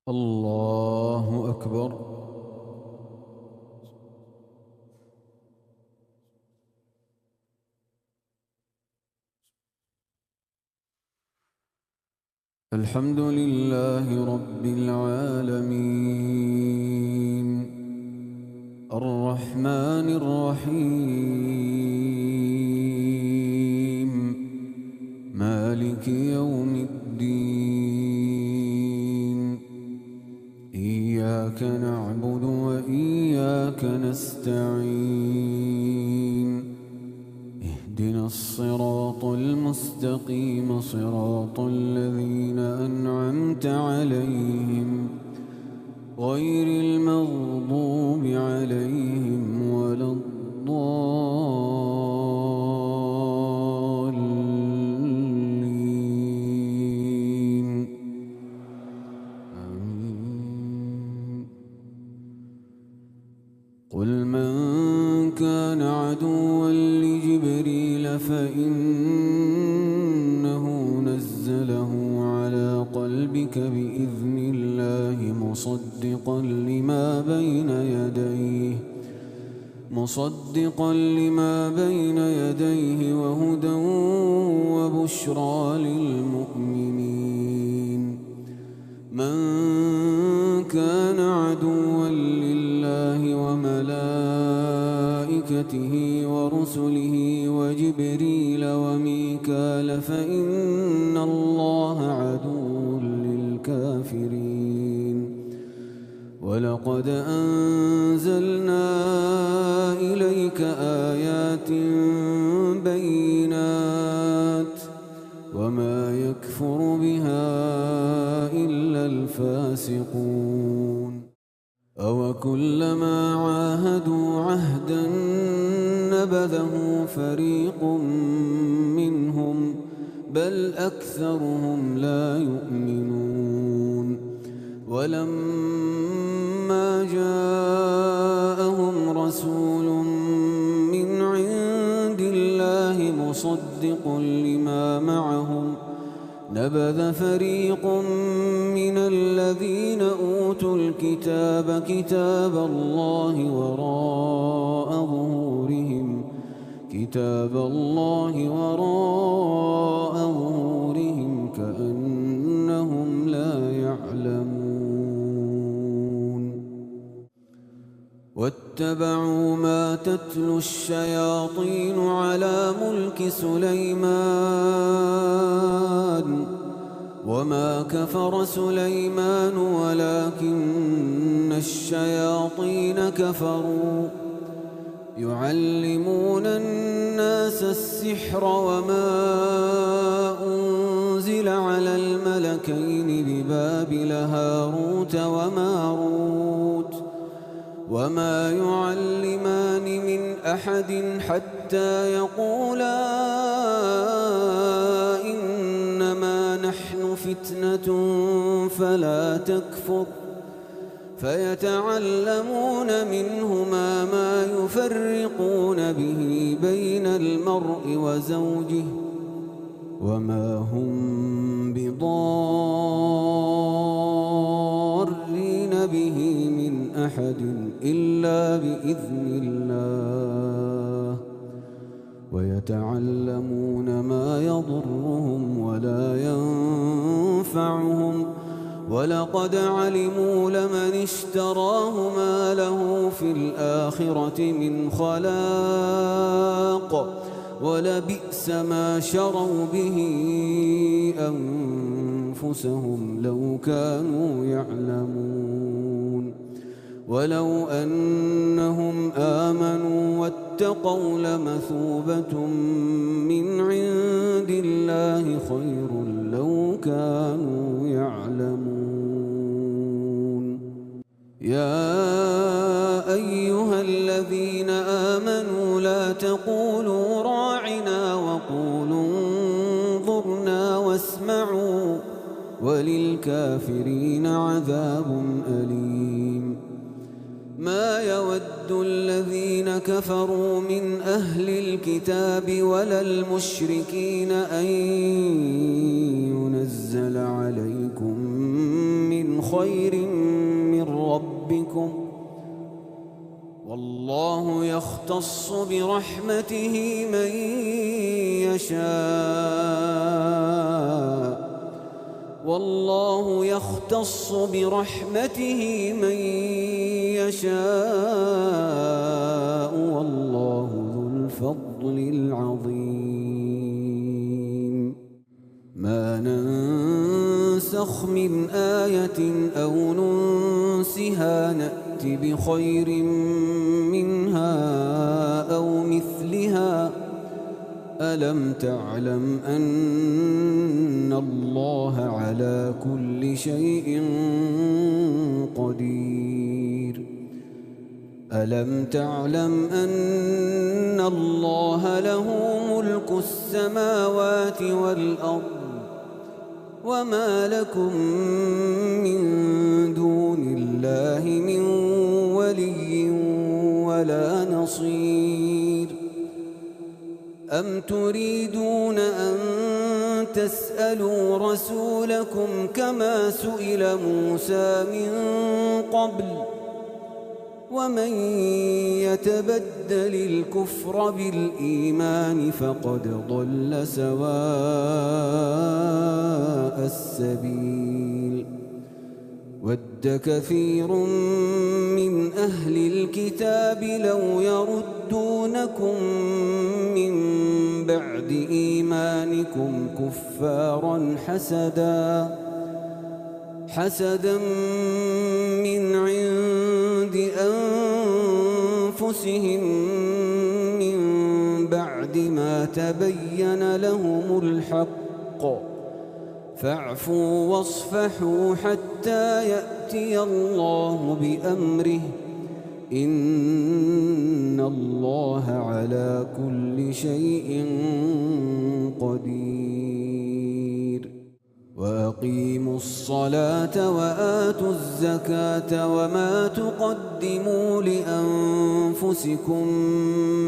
الله أكبر. الحمد لله رب العالمين الرحمن الرحيم مالك يوم الدين إياك نعبد وإياك نستعين اهدنا الصراط المستقيم صراط الذين أنعمت عليهم غير المغضوب عليهم ولا الضالين آمين. قل من كان عدوا لجبريل فإنه نزله على قلبك بإذن الله مصدقا لما بين يديه وهدى وبشرى للمؤمنين. من كان عدوا لله وملائكته ورسله وجبريل وميكال فإن الله عدو للكافرين. ولقد أنزلنا إليك آيات بينات وما يكفر بها إلا الفاسقون. أوكلما عاهدوا عهدا نبذه فريق منهم بل أكثرهم لا يؤمنون. ولما جاءهم رسول من عند الله مصدق لما معهم نبذ فريق من الذين أوتوا الكتاب كتاب الله وراء ظهورهم كأنهم لا يعلمون. واتبعوا ما تتلو الشياطين على ملك سليمان وما كفر سليمان ولكن الشياطين كفروا يعلمون الناس السحر وما أنزل على الملكين ببابل هاروت وماروت وما يعلمان من أحد حتى يقولا إنما نحن فتنة فلا تكفر فيتعلمون منهما ما يفرقون به بين المرء وزوجه وما هم بضارين به من أحد إلا بإذن الله ويتعلمون ما يضرهم ولا ينفعهم ولقد علموا لمن اشتراه ما له في الآخرة من خلاق ولبئس ما شروا به أنفسهم لو كانوا يعلمون. ولو أنهم آمنوا واتقوا لمثوبة من عند الله خير لو كانوا يعلمون. يا أيها الذين آمنوا لا تقولوا راعنا وقولوا انظرنا واسمعوا وللكافرين عذاب أليم. ما يود الذين كفروا من أهل الكتاب ولا المشركين أن ينزل عليكم من بخير من ربكم والله يختص برحمته من يشاء والله يختص برحمته من يشاء والله ذو الفضل العظيم ما ننسخ من آية أو ننسها نأت بخير منها أو مثلها ألم تعلم أن الله على كل شيء قدير ألم تعلم أن الله له ملك السماوات والأرض وما لكم من دون الله من ولي ولا نصير أم تريدون أن تسألوا رسولكم كما سئل موسى من قبل ومن يتبدل الكفر بالإيمان فقد ضل سواء السبيل ود كثير من أهل الكتاب لو يردونكم من بعد إيمانكم كفارا حسدا من عند أنفسهم من بعد ما تبين لهم الحق فاعفوا واصفحوا حتى يأتي الله بأمره إن الله على كل شيء قدير وأقيموا الصلاة وآتوا الزكاة وما تقدموا لأنفسكم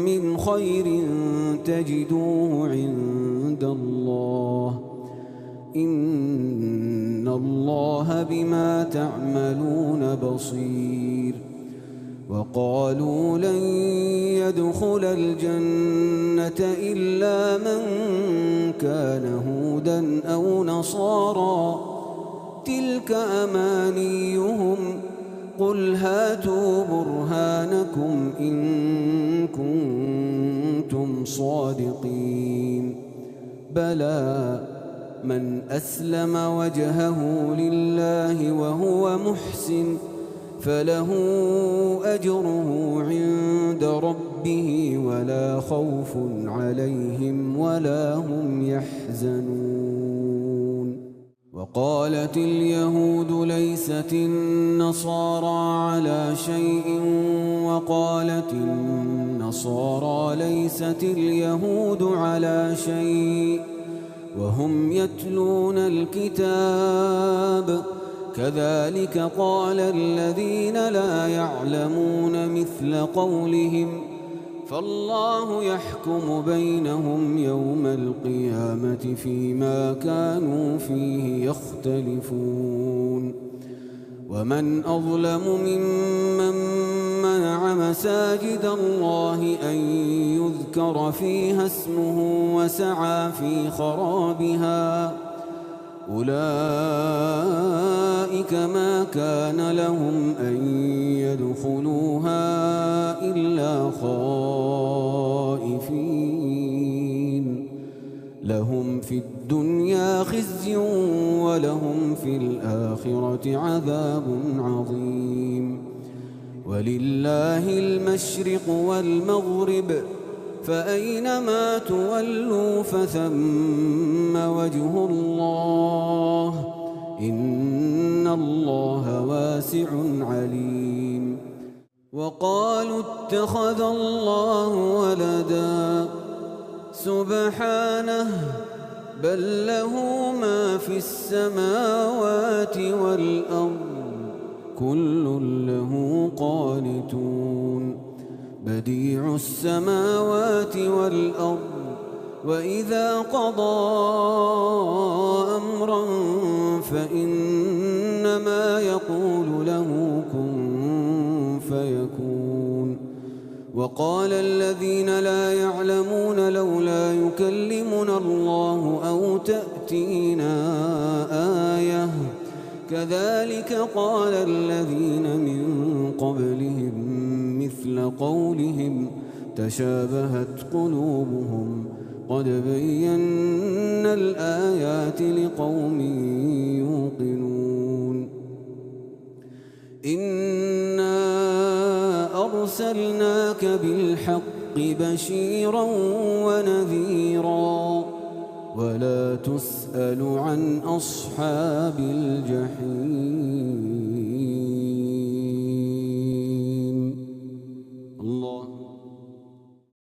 من خير تجدوه عند الله إن الله بما تعملون بصير وقالوا لن يدخل الجنة إلا من كان هودا أو نصارى تلك أمانيهم قل هاتوا برهانكم إن كنتم صادقين بلى من أسلم وجهه لله وهو محسن فله أجره عند ربه ولا خوف عليهم ولا هم يحزنون وقالت اليهود ليست النصارى على شيء وقالت النصارى ليست اليهود على شيء وهم يتلون الكتاب كذلك قال الذين لا يعلمون مثل قولهم فالله يحكم بينهم يوم القيامة فيما كانوا فيه يختلفون ومن أظلم ممن منع مساجد الله أن يذكر فيها اسمه وسعى في خرابها أولئك ما كان لهم أن يدخلوها إلا خائفين لهم في الدنيا خزي ولهم في الآخرة عذاب عظيم ولله المشرق والمغرب فأينما تولوا فثم وجه الله إن الله واسع عليم وقالوا اتخذ الله ولدا سبحانه بل له ما في السماوات والأرض كل له قانتون بديع السماوات والأرض وإذا قضى أمرا فإنما إنما يقول له كن فيكون. وقال الذين لا يعلمون لولا يكلمنا الله أو تأتينا آية كذلك قال الذين من قبلهم مثل قولهم تشابهت قلوبهم قد بينا الآيات لقوم يوقنون. إنا أرسلناك بالحق بشيرا ونذيرا ولا تسأل عن أصحاب الجحيم.